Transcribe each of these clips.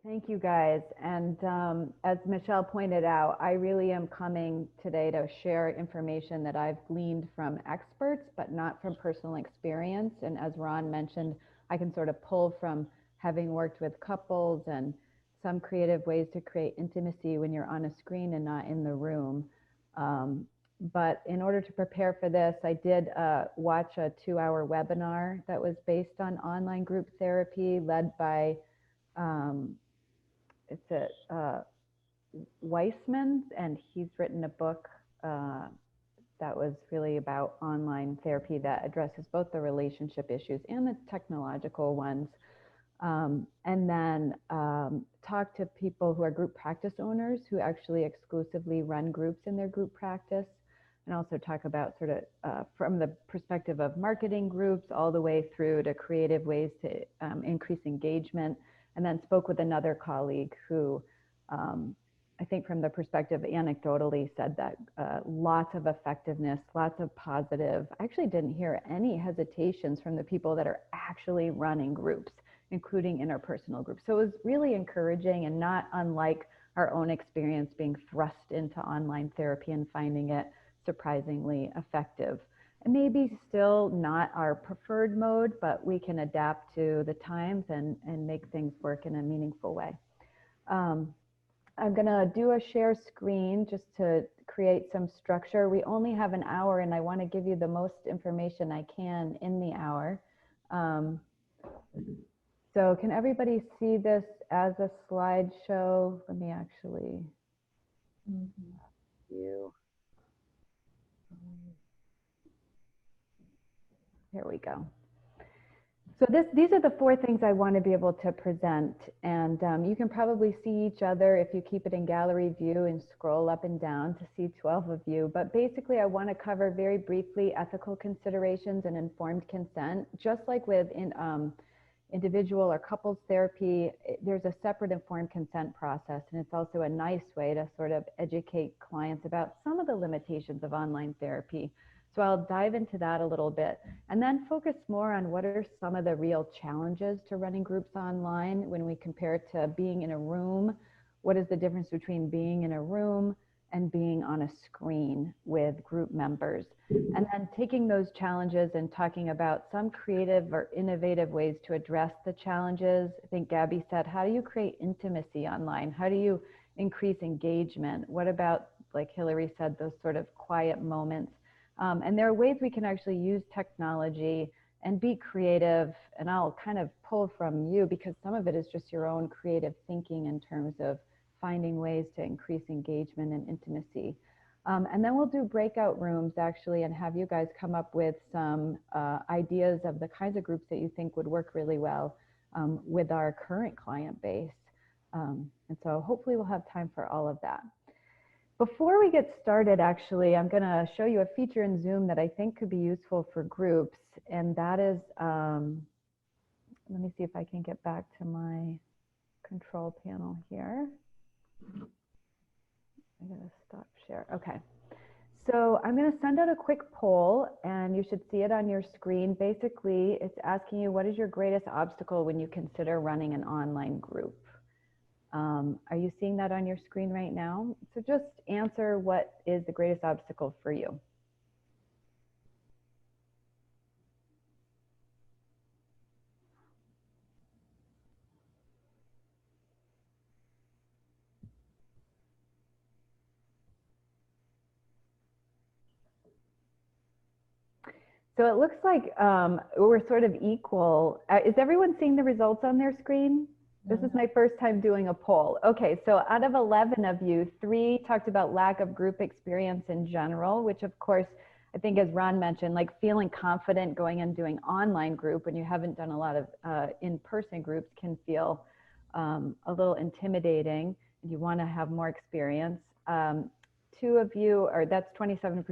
Thank you guys. And as Michelle pointed out, I really am coming today to share information that I've gleaned from experts, but not from personal experience. And as Ron mentioned, I can sort of pull from having worked with couples and some creative ways to create intimacy when you're on a screen and not in the room. But in order to prepare for this, I did watch a 2-hour webinar that was based on online group therapy led by it's at Weissman, and he's written a book that was really about online therapy that addresses both the relationship issues and the technological ones. And then talk to people who are group practice owners who actually exclusively run groups in their group practice, and also talk about sort of from the perspective of marketing groups all the way through to creative ways to increase engagement. And then spoke with another colleague who I think from the perspective anecdotally said that lots of effectiveness, lots of positive. I actually didn't hear any hesitations from the people that are actually running groups, including interpersonal groups. So it was really encouraging and not unlike our own experience being thrust into online therapy and finding it surprisingly effective. And maybe still not our preferred mode, but we can adapt to the times and make things work in a meaningful way. I'm going to do a share screen just to create some structure. We only have an hour, and I want to give you the most information I can in the hour. So can everybody see this as a slideshow? Let me actually view. Here we go. So these are the 4 things I want to be able to present. And you can probably see each other if you keep it in gallery view and scroll up and down to see 12 of you. But basically, I want to cover very briefly ethical considerations and informed consent. Just like with individual or couples therapy, there's a separate informed consent process. And it's also a nice way to sort of educate clients about some of the limitations of online therapy. So I'll dive into that a little bit and then focus more on what are some of the real challenges to running groups online when we compare it to being in a room. What is the difference between being in a room and being on a screen with group members? And then taking those challenges and talking about some creative or innovative ways to address the challenges. I think Gabby said, how do you create intimacy online? How do you increase engagement? What about, like Hillary said, those sort of quiet moments? And there are ways we can actually use technology and be creative. And I'll kind of pull from you because some of it is just your own creative thinking in terms of finding ways to increase engagement and intimacy. And then we'll do breakout rooms actually and have you guys come up with some ideas of the kinds of groups that you think would work really well with our current client base. And so hopefully we'll have time for all of that. Before we get started, actually, I'm going to show you a feature in Zoom that I think could be useful for groups. And that is, let me see if I can get back to my control panel here. I'm going to stop share. Okay. So I'm going to send out a quick poll, and you should see it on your screen. Basically, it's asking you, what is your greatest obstacle when you consider running an online group? Are you seeing that on your screen right now? So just answer what is the greatest obstacle for you. So it looks like we're sort of equal. Is everyone seeing the results on their screen? This is my first time doing a poll. Okay, so out of 11 of you, 3 talked about lack of group experience in general, which of course, I think as Ron mentioned, like feeling confident going and doing online group when you haven't done a lot of in-person groups can feel a little intimidating and you want to have more experience. 2 of you, or that's 27%,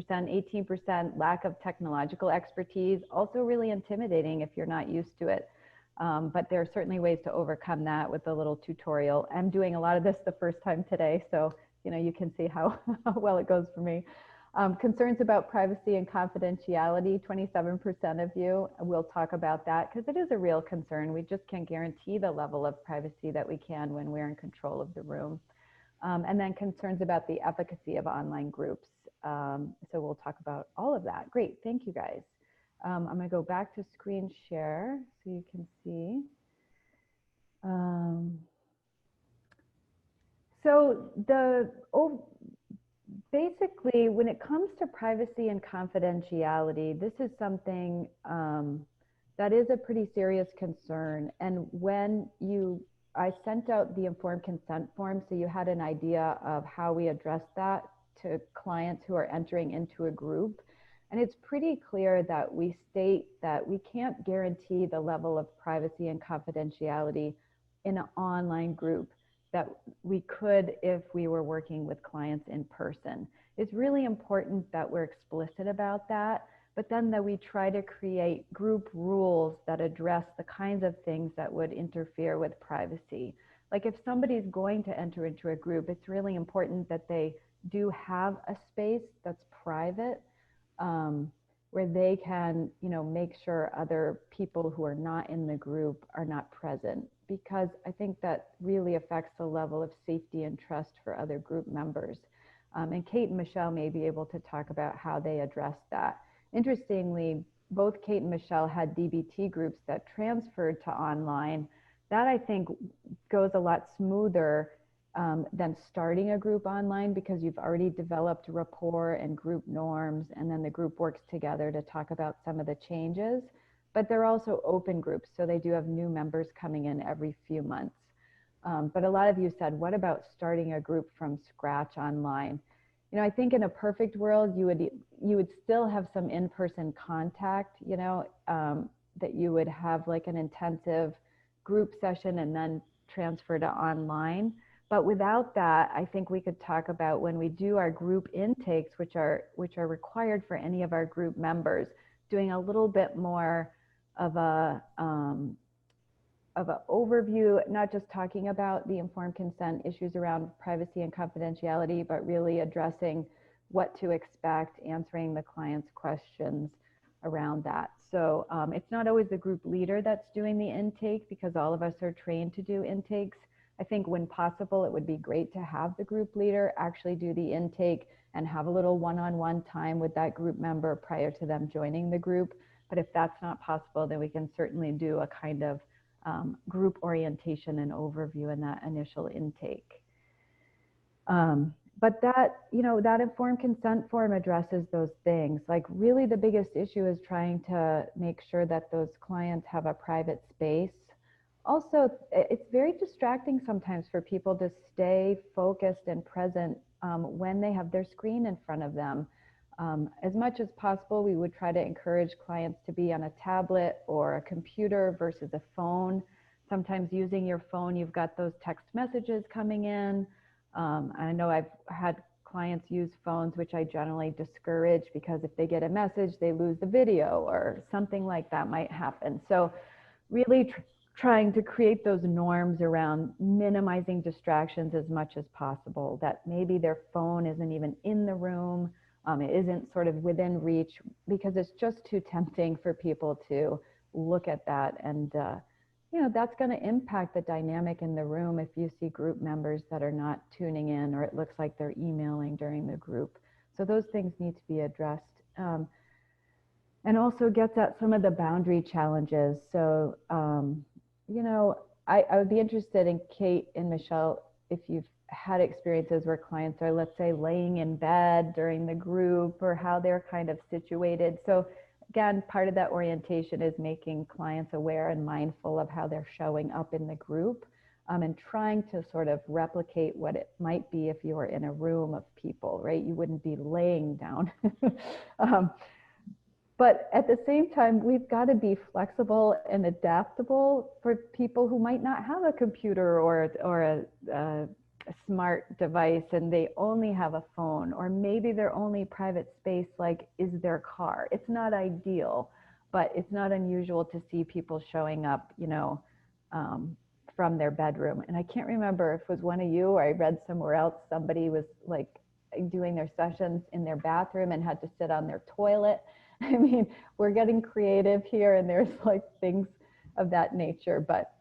18% lack of technological expertise, also really intimidating if you're not used to it. But there are certainly ways to overcome that with a little tutorial. I'm doing a lot of this the first time today, so you know you can see how well it goes for me. Concerns about privacy and confidentiality, 27% of you will talk about that because it is a real concern. We just can't guarantee the level of privacy that we can when we're in control of the room. And then concerns about the efficacy of online groups. So we'll talk about all of that. Great, thank you guys. I'm gonna go back to screen share so you can see. Basically, when it comes to privacy and confidentiality, this is something that is a pretty serious concern. And when I sent out the informed consent form, so you had an idea of how we address that to clients who are entering into a group. And it's pretty clear that we state that we can't guarantee the level of privacy and confidentiality in an online group that we could if we were working with clients in person. It's really important that we're explicit about that, but then that we try to create group rules that address the kinds of things that would interfere with privacy. Like if somebody's going to enter into a group, it's really important that they do have a space that's private, where they can, make sure other people who are not in the group are not present, because I think that really affects the level of safety and trust for other group members. And Kate and Michelle may be able to talk about how they address that. Interestingly, both Kate and Michelle had DBT groups that transferred to online. That I think goes a lot smoother than starting a group online, because you've already developed rapport and group norms, and then the group works together to talk about some of the changes. But they're also open groups, so they do have new members coming in every few months. But a lot of you said, what about starting a group from scratch online? I think in a perfect world, you would still have some in-person contact, that you would have like an intensive group session and then transfer to online. But without that, I think we could talk about when we do our group intakes, which are required for any of our group members, doing a little bit more of an overview, not just talking about the informed consent issues around privacy and confidentiality, but really addressing what to expect, answering the client's questions around that. So it's not always the group leader that's doing the intake, because all of us are trained to do intakes. I think when possible, it would be great to have the group leader actually do the intake and have a little one-on-one time with that group member prior to them joining the group. But if that's not possible, then we can certainly do a kind of group orientation and overview in that initial intake. But that, that informed consent form addresses those things. Like really the biggest issue is trying to make sure that those clients have a private space. Also, it's very distracting sometimes for people to stay focused and present when they have their screen in front of them. As much as possible, we would try to encourage clients to be on a tablet or a computer versus a phone. Sometimes using your phone, you've got those text messages coming in. I know I've had clients use phones, which I generally discourage, because if they get a message, they lose the video or something like that might happen. So really trying to create those norms around minimizing distractions as much as possible, that maybe their phone isn't even in the room, it isn't sort of within reach, because it's just too tempting for people to look at that. And that's going to impact the dynamic in the room if you see group members that are not tuning in, or it looks like they're emailing during the group. So those things need to be addressed. And also gets at some of the boundary challenges. So, I would be interested in Kate and Michelle, if you've had experiences where clients are, let's say, laying in bed during the group, or how they're kind of situated. So again, part of that orientation is making clients aware and mindful of how they're showing up in the group, and trying to sort of replicate what it might be if you were in a room of people, right? You wouldn't be laying down. But at the same time, we've got to be flexible and adaptable for people who might not have a computer or a smart device, and they only have a phone, or maybe their only private space is their car. It's not ideal, but it's not unusual to see people showing up, from their bedroom. And I can't remember if it was one of you or I read somewhere else, somebody was doing their sessions in their bathroom and had to sit on their toilet. I mean, we're getting creative here, and there's like things of that nature, but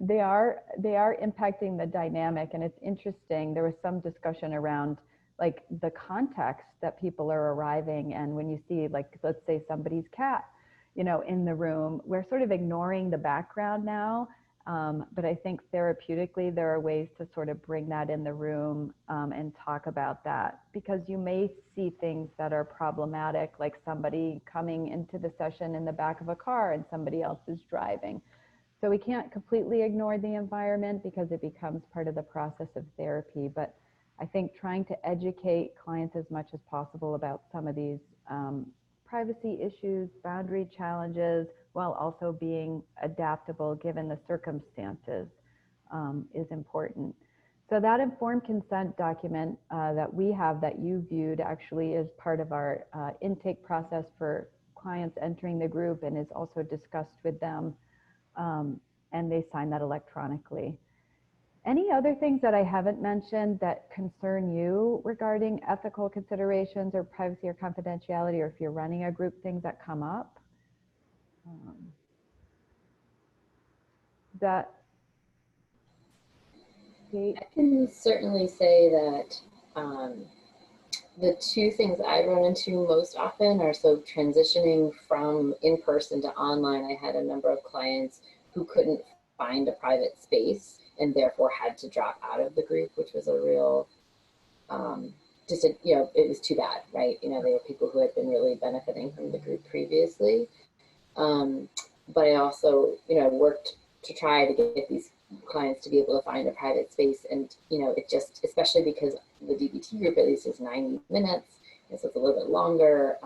they are impacting the dynamic. And it's interesting, there was some discussion around like the context that people are arriving, and when you see, like, let's say somebody's cat, you know, in the room, we're sort of ignoring the background now. But I think therapeutically there are ways to sort of bring that in the room and talk about that, because you may see things that are problematic, like somebody coming into the session in the back of a car and somebody else is driving. So we can't completely ignore the environment because it becomes part of the process of therapy. But I think trying to educate clients as much as possible about some of these privacy issues, boundary challenges, while also being adaptable given the circumstances is important. So that informed consent document that we have, that you viewed, actually is part of our intake process for clients entering the group, and is also discussed with them, and they sign that electronically. Any other things that I haven't mentioned that concern you regarding ethical considerations or privacy or confidentiality, or if you're running a group, things that come up? That Kate? I can certainly say that the two things I run into most often are, so transitioning from in-person to online. I had a number of clients who couldn't find a private space and therefore had to drop out of the group, which was a real, it was too bad, right? You know, they were people who had been really benefiting from the group previously. But I also, worked to try to get these clients to be able to find a private space. And, it just, especially because the DBT group at least is 90 minutes, and so it's a little bit longer,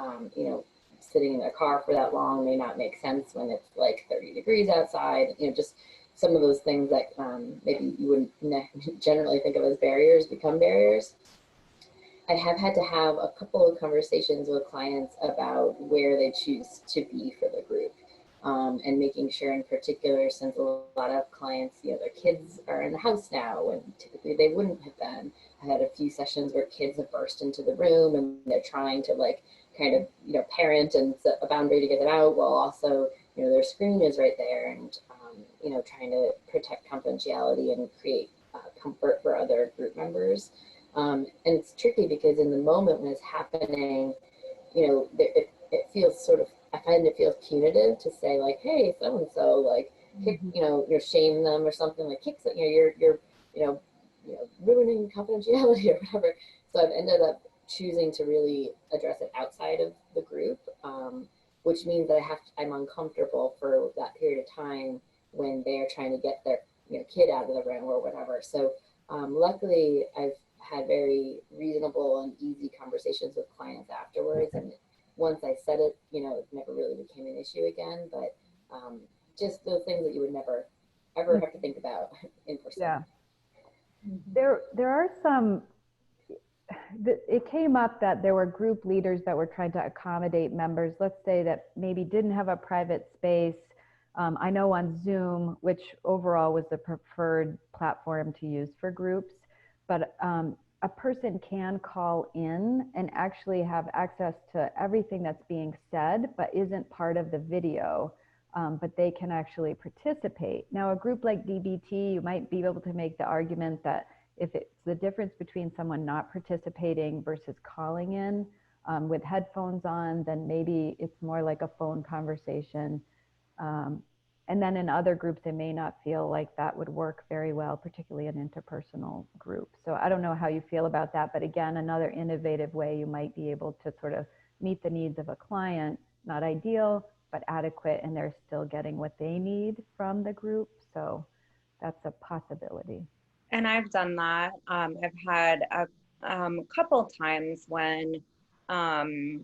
sitting in their car for that long may not make sense when it's like 30 degrees outside, just some of those things that maybe you wouldn't generally think of as barriers become barriers. I have had to have a couple of conversations with clients about where they choose to be for the group. And making sure, in particular, since a lot of clients, their kids are in the house now, and typically they wouldn't have been. I had a few sessions where kids have burst into the room and they're trying to parent and set a boundary to get them out, while also, their screen is right there, and, trying to protect confidentiality and create comfort for other group members. And it's tricky because in the moment when it's happening, it feels sort of, I find it feels punitive to say, like, hey, so and so, like, kick, shame them or something, like, kick, you're ruining confidentiality or whatever. So I've ended up choosing to really address it outside of the group, which means that I'm uncomfortable for that period of time when they're trying to get their kid out of the room or whatever. So luckily, I've had very reasonable and easy conversations with clients afterwards, and once I said it, it never really became an issue again. But just those things that you would never ever have to think about in person. Yeah. There are some, it came up that there were group leaders that were trying to accommodate members, let's say, that maybe didn't have a private space. I know on Zoom, which overall was the preferred platform to use for groups, but a person can call in and actually have access to everything that's being said, but isn't part of the video, but they can actually participate. Now, a group like DBT, you might be able to make the argument that if it's the difference between someone not participating versus calling in with headphones on, then maybe it's more like a phone conversation. And then in other groups, they may not feel like that would work very well, particularly an interpersonal group. So I don't know how you feel about that, but again, another innovative way you might be able to sort of meet the needs of a client, not ideal, but adequate, and they're still getting what they need from the group. So that's a possibility. And I've done that. I've had a couple times when it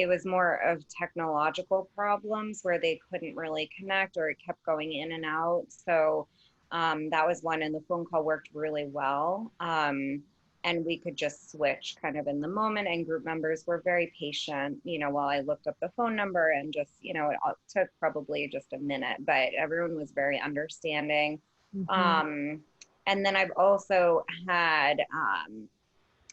was more of technological problems where they couldn't really connect, or it kept going in and out. So that was one, and the phone call worked really well. And we could just switch kind of in the moment, and group members were very patient, while I looked up the phone number, and just, it took probably just a minute, but everyone was very understanding. And then I've also had,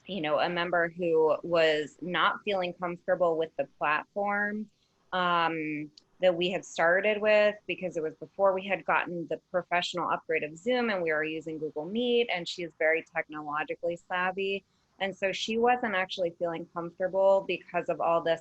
you know, a member who was not feeling comfortable with the platform that we had started with, because it was before we had gotten the professional upgrade of Zoom and we were using Google Meet, and she is very technologically savvy. And so she wasn't actually feeling comfortable because of all this,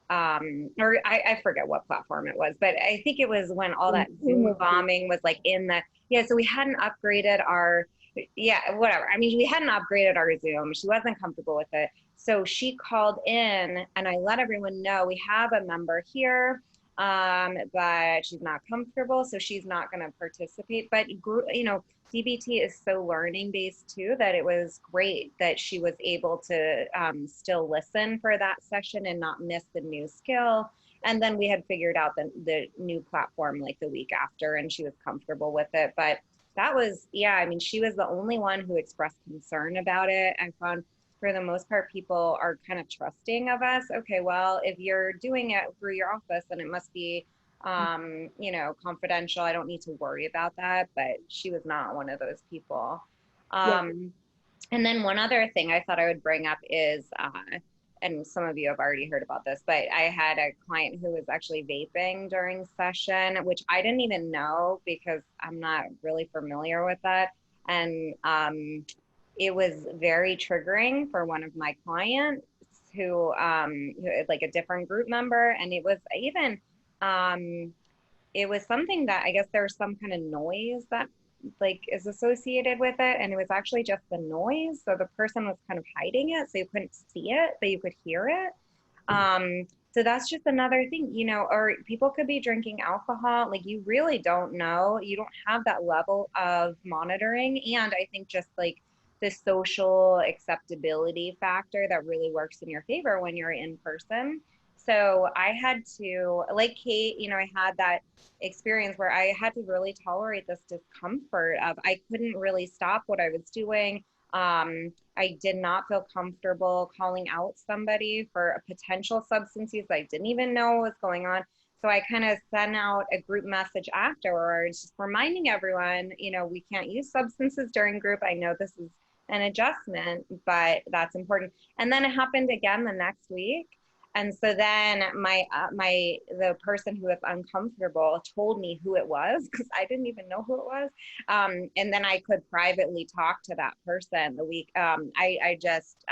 or I forget what platform it was, but I think it was when all that Zoom bombing was like in the, yeah, so we hadn't upgraded our, yeah, whatever. I mean, we hadn't upgraded our Zoom. She wasn't comfortable with it. So she called in and I let everyone know we have a member here, but she's not comfortable, so she's not going to participate. But, you know, DBT is so learning based too, that it was great that she was able to still listen for that session and not miss the new skill. And then we had figured out the new platform like the week after, and she was comfortable with it. But that was, yeah, I mean, she was the only one who expressed concern about it. I found for the most part, people are kind of trusting of us. Okay, well, if you're doing it through your office, then it must be, you know, confidential. I don't need to worry about that. But she was not one of those people. Yeah. And then one other thing I thought I would bring up is, and some of you have already heard about this, but I had a client who was actually vaping during session, which I didn't even know because I'm not really familiar with that. And it was very triggering for one of my clients who like a different group member. And it was even, it was something that I guess there was some kind of noise that like is associated with it, and it was actually just the noise, so the person was kind of hiding it so you couldn't see it but you could hear it. So that's just another thing, you know, or people could be drinking alcohol, like you really don't know, you don't have that level of monitoring. And I think just like the social acceptability factor that really works in your favor when you're in person. So I had to, like Kate, you know, I had that experience where I had to really tolerate this discomfort of I couldn't really stop what I was doing. I did not feel comfortable calling out somebody for a potential substance use I didn't even know what was going on. So I kind of sent out a group message afterwards, just reminding everyone, you know, we can't use substances during group. I know this is an adjustment, but that's important. And then it happened again the next week. And so then the person who was uncomfortable told me who it was because I didn't even know who it was. And then I could privately talk to that person the week. I just,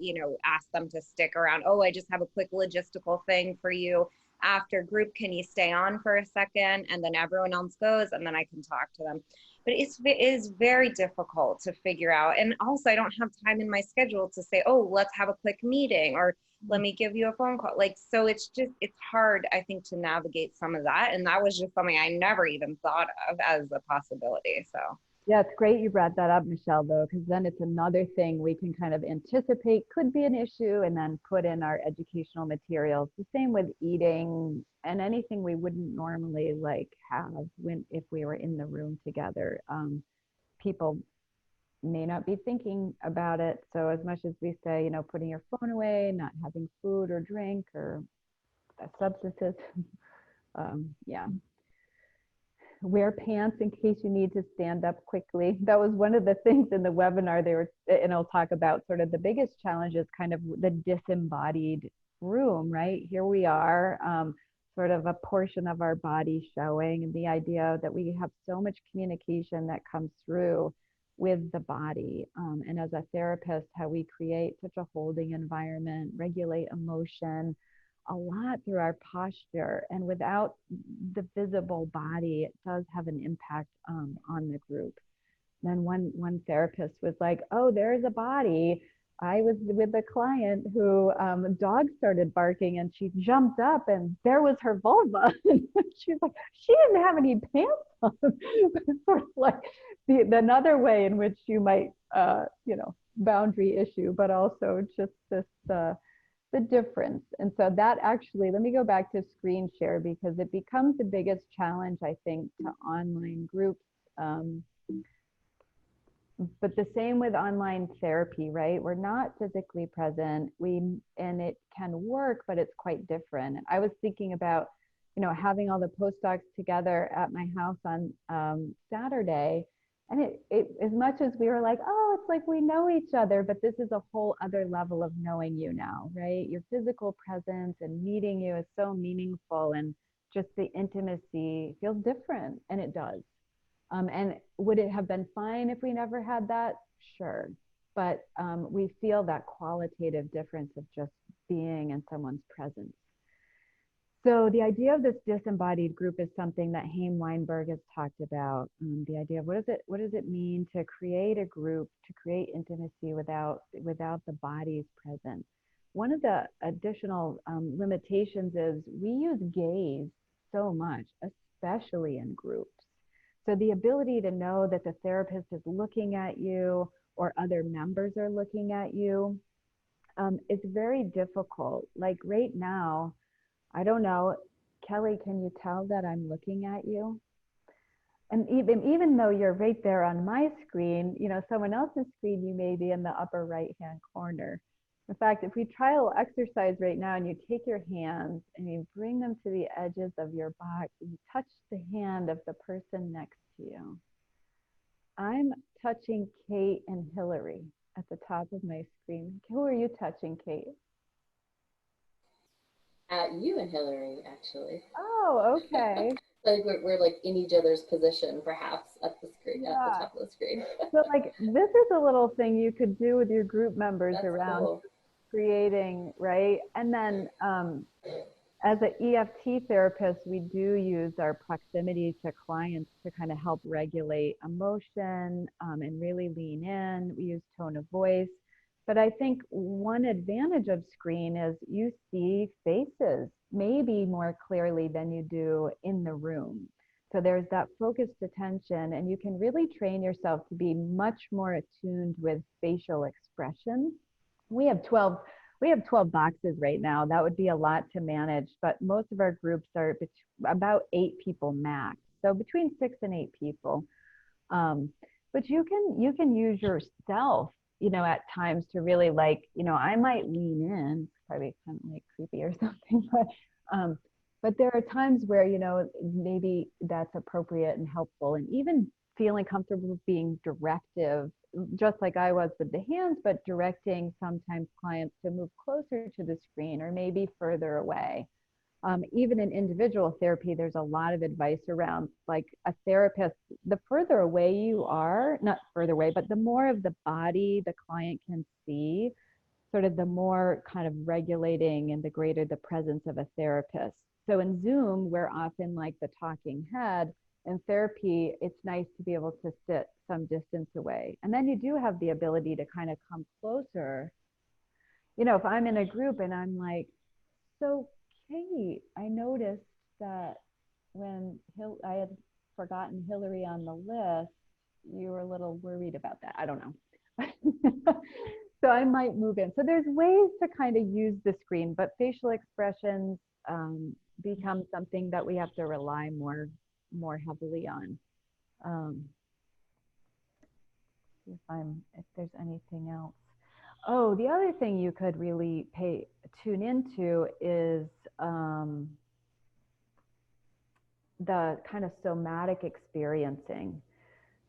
you know, asked them to stick around. Oh, I just have a quick logistical thing for you. After group, can you stay on for a second? And then everyone else goes, and then I can talk to them. But it is very difficult to figure out. And also, I don't have time in my schedule to say, oh, let's have a quick meeting, or let me give you a phone call. Like, so it's hard, I think, to navigate some of that. And that was just something I never even thought of as a possibility. So. Yeah, it's great you brought that up, Michelle, though, because then it's another thing we can kind of anticipate could be an issue and then put in our educational materials. The same with eating and anything we wouldn't normally like have if we were in the room together. People may not be thinking about it. So as much as we say, you know, putting your phone away, not having food or drink or substances, yeah. Wear pants in case you need to stand up quickly. That was one of the things in the webinar they were, and I'll talk about sort of the biggest challenge is kind of the disembodied room, right? Here we are, sort of a portion of our body showing, and the idea that we have so much communication that comes through with the body. And as a therapist, how we create such a holding environment, regulate emotion, a lot through our posture, and without the visible body, it does have an impact on the group. Then one therapist was like, "Oh, there's a body." I was with a client who a dog started barking, and she jumped up, and there was her vulva. She's like, she didn't have any pants on. It's sort of like another way in which you might, you know, boundary issue, but also just this. The difference. And so that actually, let me go back to screen share because it becomes the biggest challenge, I think, to online groups. But the same with online therapy, right? We're not physically present. And it can work, but it's quite different. I was thinking about, you know, having all the postdocs together at my house on Saturday, And it, as much as we were like, oh, it's like we know each other, but this is a whole other level of knowing you now, right? Your physical presence and meeting you is so meaningful, and just the intimacy feels different, and it does. And would it have been fine if we never had that? Sure. But we feel that qualitative difference of just being in someone's presence. So the idea of this disembodied group is something that Haim Weinberg has talked about. The idea of what does it mean to create a group, to create intimacy without the bodies present. One of the additional limitations is we use gaze so much, especially in groups. So the ability to know that the therapist is looking at you or other members are looking at you is very difficult. Like right now, I don't know, Kelly, can you tell that I'm looking at you? And even though you're right there on my screen, you know, someone else's screen, you may be in the upper right-hand corner. In fact, if we try a little exercise right now and you take your hands and you bring them to the edges of your box and you touch the hand of the person next to you. I'm touching Kate and Hillary at the top of my screen. Who are you touching, Kate? You and Hillary, actually. Oh, okay. Like we're like in each other's position, perhaps at the screen, Yeah. at the top of the screen. So like this is a little thing you could do with your group members That's around cool. creating, right? And then as an EFT therapist, we do use our proximity to clients to kind of help regulate emotion and really lean in. We use tone of voice. But I think one advantage of screen is you see faces maybe more clearly than you do in the room. So there's that focused attention, and you can really train yourself to be much more attuned with facial expressions. We have 12 boxes right now. That would be a lot to manage, but most of our groups are about 8 people max. So between 6 and 8 people. But you can use yourself, you know, at times to really, like, you know, I might lean in, probably kind of like creepy or something, but there are times where, you know, maybe that's appropriate and helpful, and even feeling comfortable being directive, just like I was with the hands, but directing sometimes clients to move closer to the screen or maybe further away. Even in individual therapy, there's a lot of advice around, like, a therapist, the further away you are, not further away, but the more of the body the client can see, sort of the more kind of regulating and the greater the presence of a therapist. So in Zoom, we're often like the talking head. In therapy, it's nice to be able to sit some distance away. And then you do have the ability to kind of come closer. You know, if I'm in a group and I'm like, so Kate, I noticed that when I had forgotten Hillary on the list, you were a little worried about that. I don't know. So I might move in. So there's ways to kind of use the screen, but facial expressions become something that we have to rely more heavily on. If there's anything else. Oh, the other thing you could really tune into is the kind of somatic experiencing.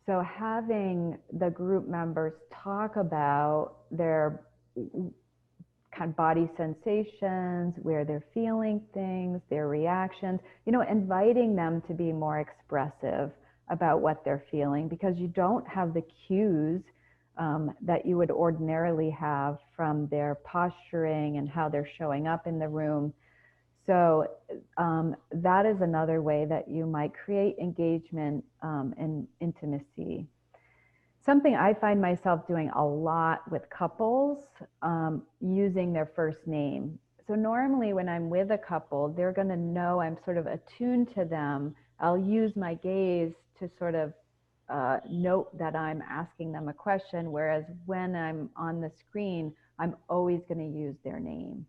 So having the group members talk about their kind of body sensations, where they're feeling things, their reactions, you know, inviting them to be more expressive about what they're feeling, because you don't have the cues that you would ordinarily have from their posturing and how they're showing up in the room. So that is another way that you might create engagement and intimacy. Something I find myself doing a lot with couples, using their first name. So normally when I'm with a couple, they're going to know I'm sort of attuned to them. I'll use my gaze to sort of note that I'm asking them a question, whereas when I'm on the screen, I'm always going to use their name.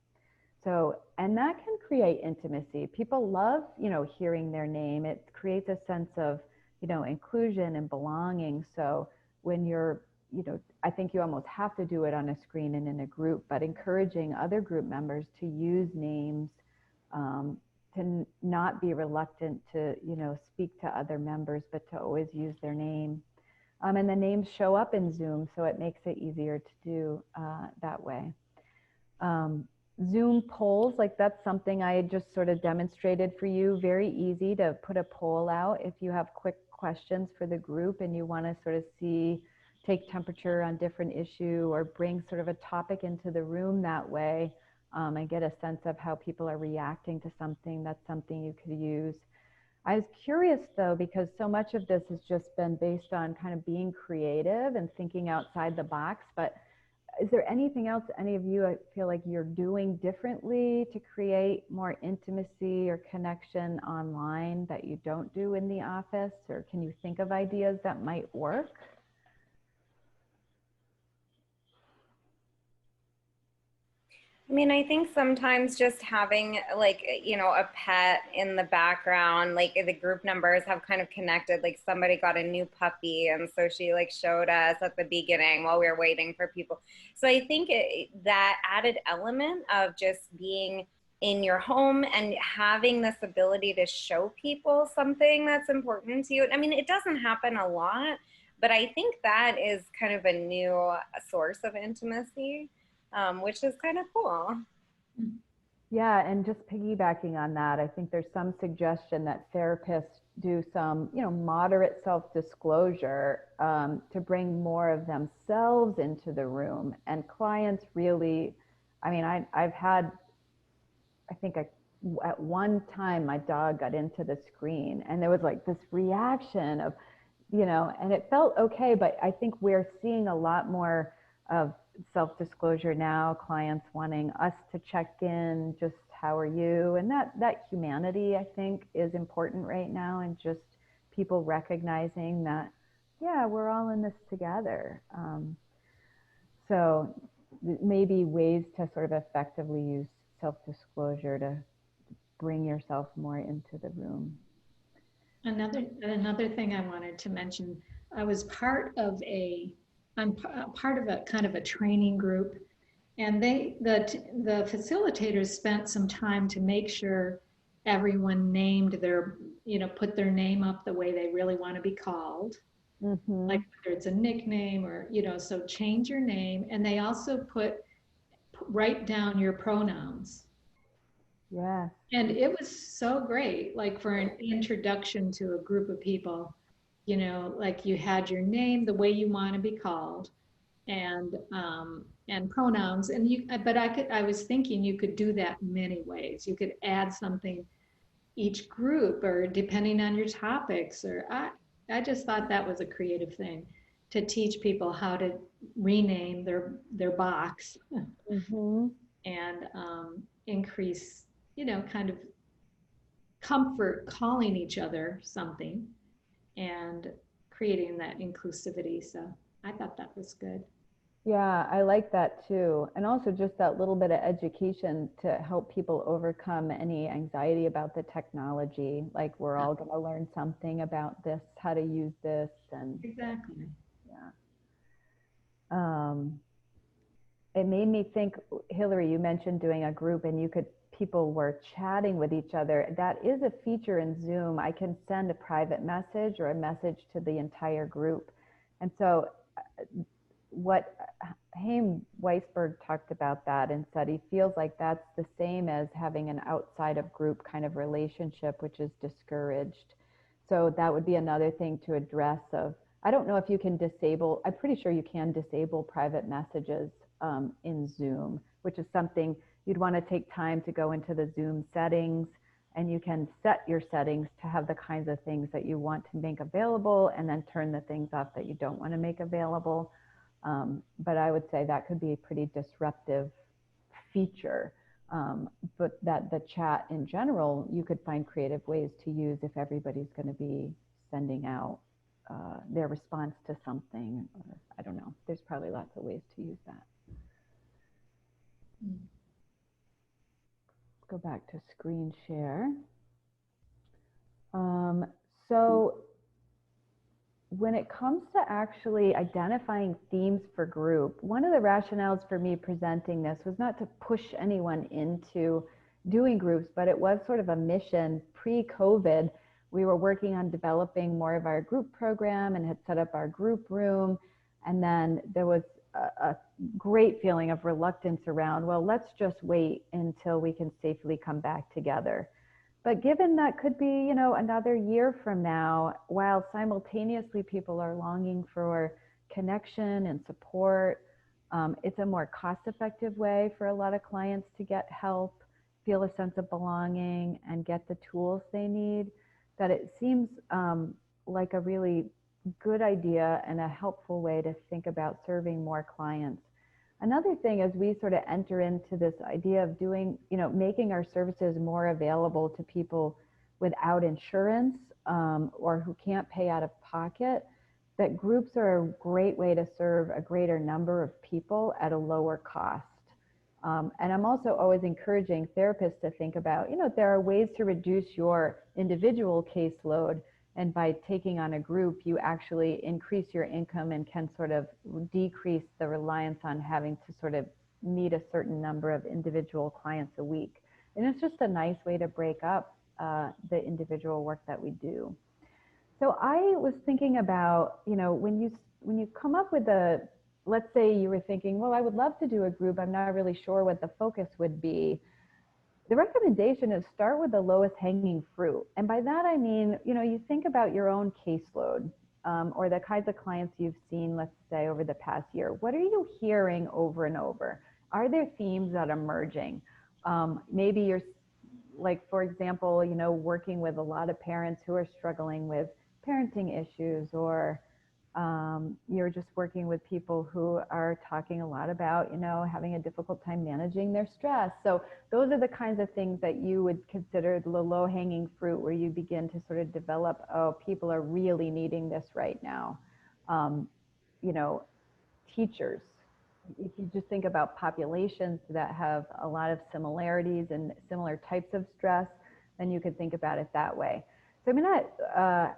So, and that can create intimacy. People love, you know, hearing their name. It creates a sense of, you know, inclusion and belonging. So when you're, you know, I think you almost have to do it on a screen and in a group, but encouraging other group members to use names, to not be reluctant to, you know, speak to other members, but to always use their name. And the names show up in Zoom, so it makes it easier to do that way. Zoom polls, like that's something I just sort of demonstrated for you. Very easy to put a poll out if you have quick questions for the group and you want to sort of take temperature on different issue or bring sort of a topic into the room that way and get a sense of how people are reacting to something. That's something you could use. I was curious though, because so much of this has just been based on kind of being creative and thinking outside the box, but is there anything else any of you feel like you're doing differently to create more intimacy or connection online that you don't do in the office? Or can you think of ideas that might work? I mean, I think sometimes just having like, you know, a pet in the background, like the group members have kind of connected, like somebody got a new puppy. And so she like showed us at the beginning while we were waiting for people. So I think that added element of just being in your home and having this ability to show people something that's important to you. I mean, it doesn't happen a lot, but I think that is kind of a new source of intimacy. Which is kind of cool. Yeah, and just piggybacking on that, I think there's some suggestion that therapists do some, you know, moderate self-disclosure to bring more of themselves into the room. And clients really, I mean, I've had, I think at one time my dog got into the screen and there was like this reaction of, you know, and it felt okay, but I think we're seeing a lot more of self-disclosure now, clients wanting us to check in, just how are you? And that humanity, I think, is important right now, and just people recognizing that, yeah, we're all in this together. So maybe ways to sort of effectively use self-disclosure to bring yourself more into the room. Another thing I wanted to mention, I'm part of a kind of a training group, and the facilitators spent some time to make sure everyone named their, you know, put their name up the way they really want to be called. Mm-hmm. Like whether it's a nickname or, you know, so change your name. And they also write down your pronouns. Yeah. And it was so great, like for an introduction to a group of people, you know, like you had your name, the way you want to be called, and pronouns. And I was thinking you could do that many ways. You could add something each group, or depending on your topics, or I just thought that was a creative thing to teach people how to rename their box. Mm-hmm. And increase, you know, kind of comfort calling each other something and creating that inclusivity. So I thought that was good. Yeah, I like that too. And also just that little bit of education to help people overcome any anxiety about the technology. Like we're all going to learn something about this, how to use this. And exactly. Yeah. It made me think, Hillary, you mentioned doing a group and people were chatting with each other. That is a feature in Zoom. I can send a private message or a message to the entire group. And so what Haim Weisberg talked about that and said he feels like that's the same as having an outside of group kind of relationship, which is discouraged. So that would be another thing to address of, I don't know if you can disable, I'm pretty sure you can disable private messages in Zoom, which is something you'd want to take time to go into the Zoom settings, and you can set your settings to have the kinds of things that you want to make available and then turn the things off that you don't want to make available. But I would say that could be a pretty disruptive feature. But that the chat in general, you could find creative ways to use if everybody's going to be sending out their response to something. Or, I don't know. There's probably lots of ways to use that. Let's go back to screen share. So when it comes to actually identifying themes for group, one of the rationales for me presenting this was not to push anyone into doing groups, but it was sort of a mission pre-COVID we were working on developing more of our group program and had set up our group room. And then there was a great feeling of reluctance around, well, let's just wait until we can safely come back together. But given that could be, you know, another year from now, while simultaneously people are longing for connection and support, it's a more cost-effective way for a lot of clients to get help, feel a sense of belonging, and get the tools they need, that it seems like a really good idea and a helpful way to think about serving more clients. Another thing as we sort of enter into this idea of doing, you know, making our services more available to people without insurance or who can't pay out of pocket, that groups are a great way to serve a greater number of people at a lower cost. And I'm also always encouraging therapists to think about, you know, there are ways to reduce your individual caseload, and by taking on a group, you actually increase your income and can sort of decrease the reliance on having to sort of meet a certain number of individual clients a week. And it's just a nice way to break up the individual work that we do. So I was thinking about, you know, when you come up with a, let's say you were thinking, well, I would love to do a group, I'm not really sure what the focus would be. The recommendation is start with the lowest hanging fruit. And by that, I mean, you know, you think about your own caseload or the kinds of clients you've seen, let's say, over the past year. What are you hearing over and over? Are there themes that are emerging? Maybe you're, like, for example, you know, working with a lot of parents who are struggling with parenting issues, or you're just working with people who are talking a lot about, you know, having a difficult time managing their stress. So those are the kinds of things that you would consider the low-hanging fruit, where you begin to sort of develop, oh, people are really needing this right now. You know, teachers, if you just think about populations that have a lot of similarities and similar types of stress, then you could think about it that way. So I'm going to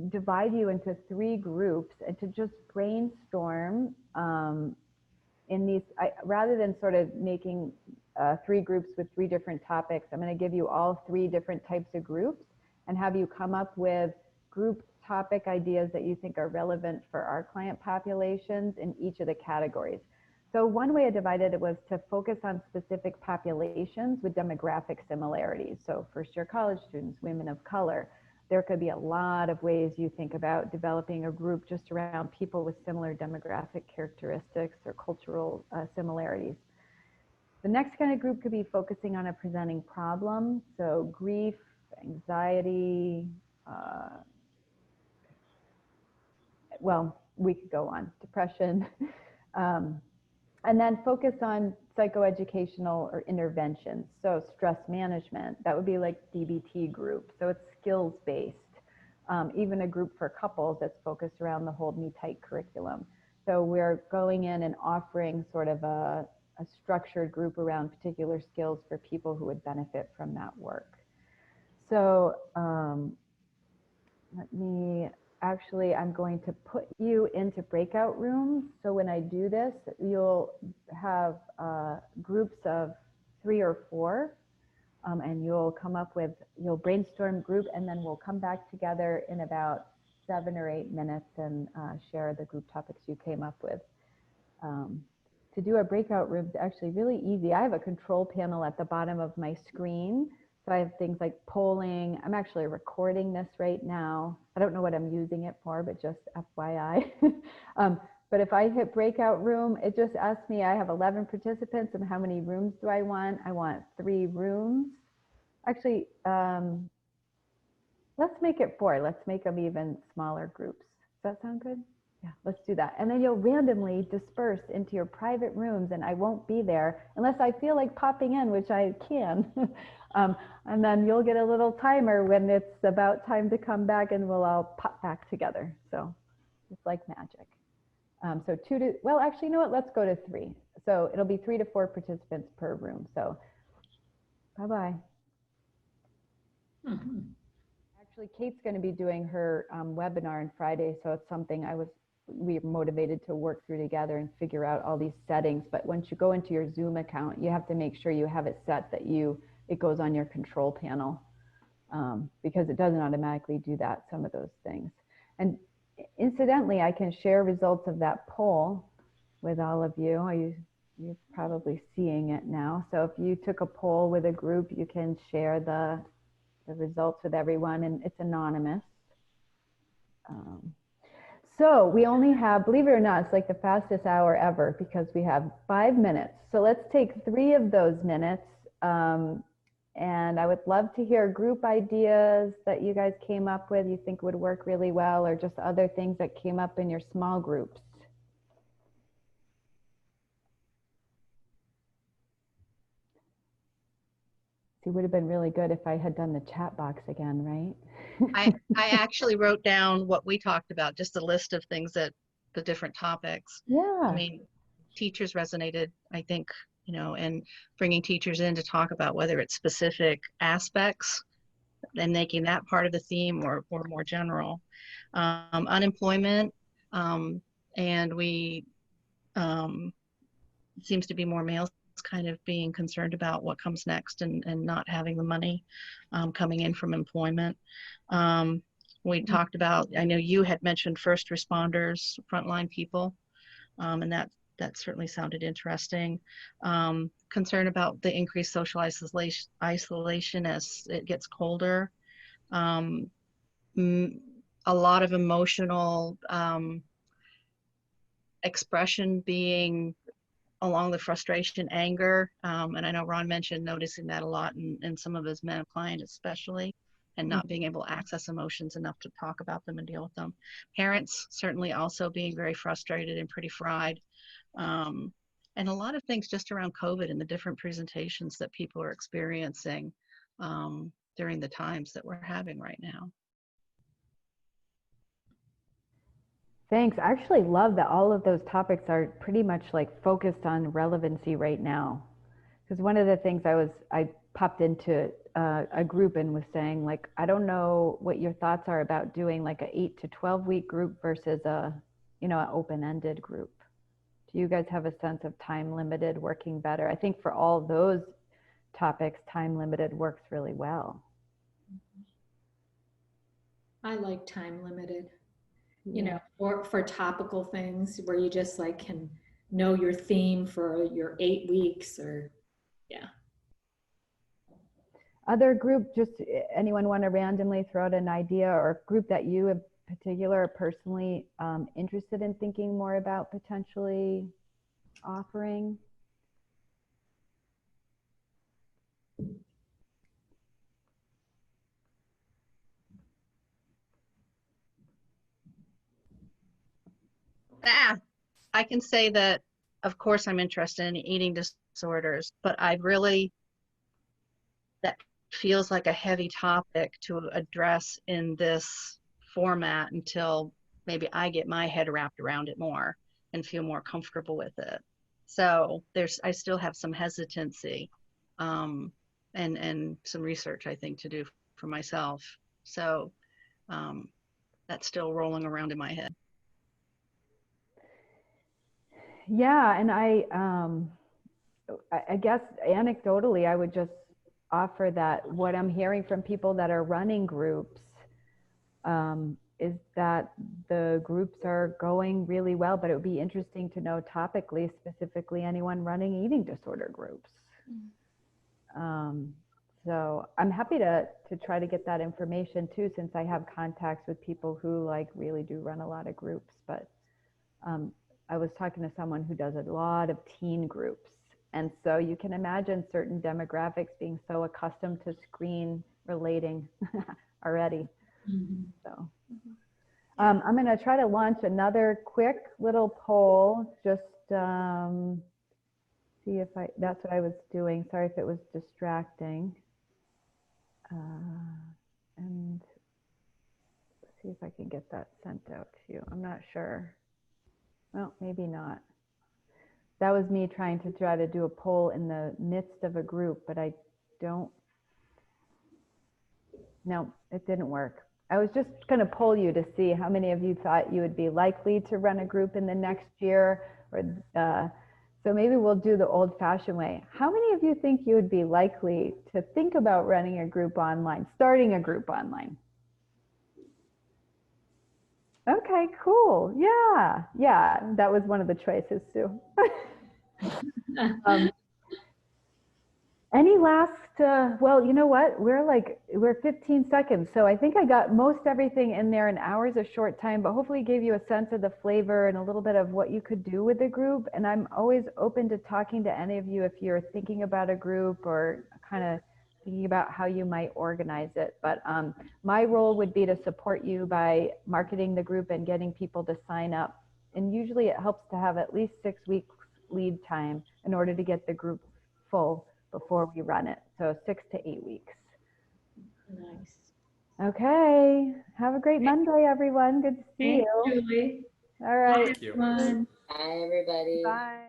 divide you into 3 groups and to just brainstorm in these, rather than sort of making 3 groups with 3 different topics, I'm going to give you all 3 different types of groups and have you come up with group topic ideas that you think are relevant for our client populations in each of the categories. So one way I divided it was to focus on specific populations with demographic similarities. So first-year college students, women of color. There could be a lot of ways you think about developing a group just around people with similar demographic characteristics or cultural similarities. The next kind of group could be focusing on a presenting problem. So grief, anxiety, well, we could go on, depression, and then focus on psychoeducational or interventions. So stress management, that would be like DBT group. So it's skills-based. Even a group for couples that's focused around the Hold Me Tight curriculum. So we're going in and offering sort of a structured group around particular skills for people who would benefit from that work. So I'm going to put you into breakout rooms. So when I do this, you'll have groups of 3 or 4, and you'll brainstorm group, and then we'll come back together in about 7 or 8 minutes and share the group topics you came up with. To do a breakout room is actually really easy. I have a control panel at the bottom of my screen. So I have things like polling. I'm actually recording this right now. I don't know what I'm using it for, but just FYI. But if I hit breakout room, it just asks me, I have 11 participants, and how many rooms do I want? I want 3 rooms. Actually, let's make it 4. Let's make them even smaller groups. Does that sound good? Yeah, let's do that. And then you'll randomly disperse into your private rooms, and I won't be there unless I feel like popping in, which I can. And then you'll get a little timer when it's about time to come back, and we'll all pop back together. So it's like magic. So 2 to, well, actually, you know what? Let's go to 3. So it'll be 3 to 4 participants per room. So bye-bye. Mm-hmm. Actually, Kate's going to be doing her webinar on Friday, so it's something we were motivated to work through together and figure out all these settings. But once you go into your Zoom account, you have to make sure you have it set that it goes on your control panel. because it doesn't automatically do that, some of those things. And incidentally, I can share results of that poll with all of you. You're probably seeing it now. So if you took a poll with a group, you can share the results with everyone, and it's anonymous. So we only have, believe it or not, it's like the fastest hour ever because we have 5 minutes. So let's take 3 of those minutes. And I would love to hear group ideas that you guys came up with, you think would work really well, or just other things that came up in your small groups. It would have been really good if I had done the chat box again, right? I actually wrote down what we talked about, just a list of things that the different topics. Yeah. I mean, teachers resonated, I think, you know, and bringing teachers in to talk about whether it's specific aspects and making that part of the theme or more general. Unemployment, and we, it seems to be more males kind of being concerned about what comes next and not having the money coming in from employment. We talked about, I know you had mentioned first responders, frontline people, and that certainly sounded interesting. Concern about the increased social isolation as it gets colder. A lot of emotional expression being along the frustration, anger, and I know Ron mentioned noticing that a lot in some of his men clients especially, and not being able to access emotions enough to talk about them and deal with them. Parents certainly also being very frustrated and pretty fried. And a lot of things just around COVID and the different presentations that people are experiencing during the times that we're having right now. Thanks. I actually love that all of those topics are pretty much like focused on relevancy right now. Because one of the things I popped into a group and was saying, like, I don't know what your thoughts are about doing like a 8 to 12 week group versus a, you know, an open-ended group. Do you guys have a sense of time limited working better? I think for all those topics, time limited works really well. I like time limited. You know, or for topical things where you just like can know your theme for your 8 weeks or, yeah. Other group, just anyone want to randomly throw out an idea or group that you in particular are personally interested in thinking more about potentially offering? I can say that, of course, I'm interested in eating disorders, but that feels like a heavy topic to address in this format until maybe I get my head wrapped around it more and feel more comfortable with it. So I still have some hesitancy and some research, I think, to do for myself. So that's still rolling around in my head. Yeah, and I guess anecdotally, I would just offer that what I'm hearing from people that are running groups is that the groups are going really well, but it would be interesting to know topically, specifically anyone running eating disorder groups. So I'm happy to try to get that information too, since I have contacts with people who like really do run a lot of groups, but I was talking to someone who does a lot of teen groups. And so you can imagine certain demographics being so accustomed to screen relating already. So I'm going to try to launch another quick little poll, just see if that's what I was doing. Sorry if it was distracting. And let's see if I can get that sent out to you. I'm not sure. Well, maybe not. That was me trying to do a poll in the midst of a group, but no, it didn't work. I was just going to poll you to see how many of you thought you would be likely to run a group in the next year, or So maybe we'll do the old-fashioned way. How many of you think you would be likely to think about running a group online, starting a group online? Okay, cool. Yeah, yeah, that was one of the choices, Sue. Any last, well, you know what? We're 15 seconds. So I think I got most everything in there. An hour is a short time, but hopefully gave you a sense of the flavor and a little bit of what you could do with the group. And I'm always open to talking to any of you if you're thinking about a group or kind of thinking about how you might organize it. But my role would be to support you by marketing the group and getting people to sign up. And usually it helps to have at least 6 weeks lead time in order to get the group full before we run it. So 6 to 8 weeks. Nice. Okay. Have a great Monday, everyone. Good to see Thanks, you. Julie. All right. Bye, everyone. Bye, everybody. Bye.